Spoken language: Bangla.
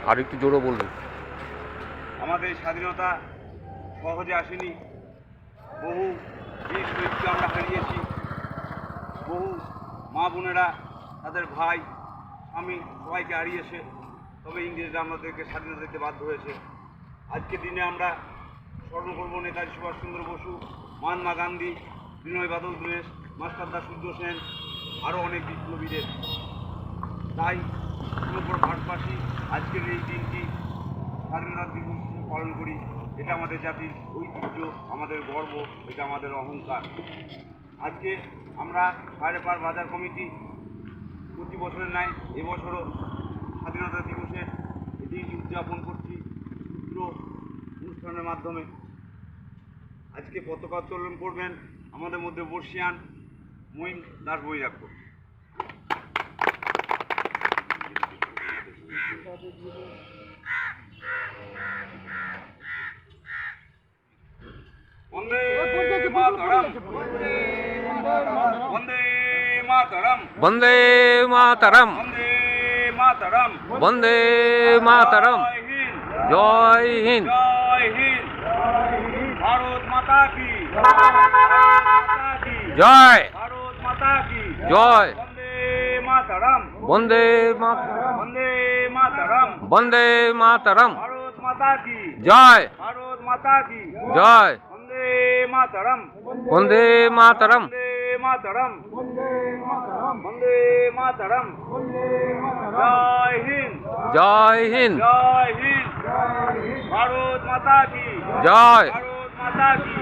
আর একটু জোরে বলবেন। আমাদের স্বাধীনতা সহজে আসেনি, বহু বীর শহীদকে আমরা হারিয়েছি, বহু মা বোনেরা তাদের ভাই স্বামী সবাইকে হারিয়েছে, তবে ইংরেজরা আমাদেরকে স্বাধীনতা দিতে বাধ্য হয়েছে। আজকের দিনে আমরা স্মরণ করব নেতাজি সুভাষচন্দ্র বসু, মহাত্মা গান্ধী, বিনয় বাদল দীনেশ, মাস্টারদা সূর্য সেন, আরও অনেক বিপ্লবীদের। তাই সমগ্র ভারতবাসী আজকের এই দিনটি স্বাধীনতা দিবস হিসেবে পালন করি। এটা আমাদের জাতির ঐতিহ্য, আমাদের গর্ব, এটা আমাদের অহংকার। আজকে আমরা বাইরেপাড় বাজার কমিটি প্রতি বছরের ন্যায় এবছরও স্বাধীনতা দিবসের এই দিনটি উদযাপন করছি ক্ষুদ্র অনুষ্ঠানের মাধ্যমে। আজকে পতাকা উত্তোলন করবেন আমাদের মধ্যে বর্ষিয়ান মঈন দাস বৈরাগ্য। বন্দে মাতরম, বন্দে মাতরম, বন্দে মাতরম, বন্দে মাতরম, বন্দে মাতরম। জয় হিন্দ, জয় হিন্দ, জয় হিন্দ, ভারত মাতা কি, ভারত মাতা কি, জয়, ভারত মাতা কি, জয়। বন্দে মাতরম, বন্দে মাতরম, বন্দে মাতরম, বন্দে মাতরম। ভারত মাতা কি, জয়, ভারত মাতা কি, জয়। বন্দে মাতরম, বন্দে মাতরম, বন্দে মাতরম, বন্দে মাতরম, জয় হিন্দ, জয় হিন্দ, জয় হিন্দ, ভারত মাতা কি, জয়, ভারত মাতা কি,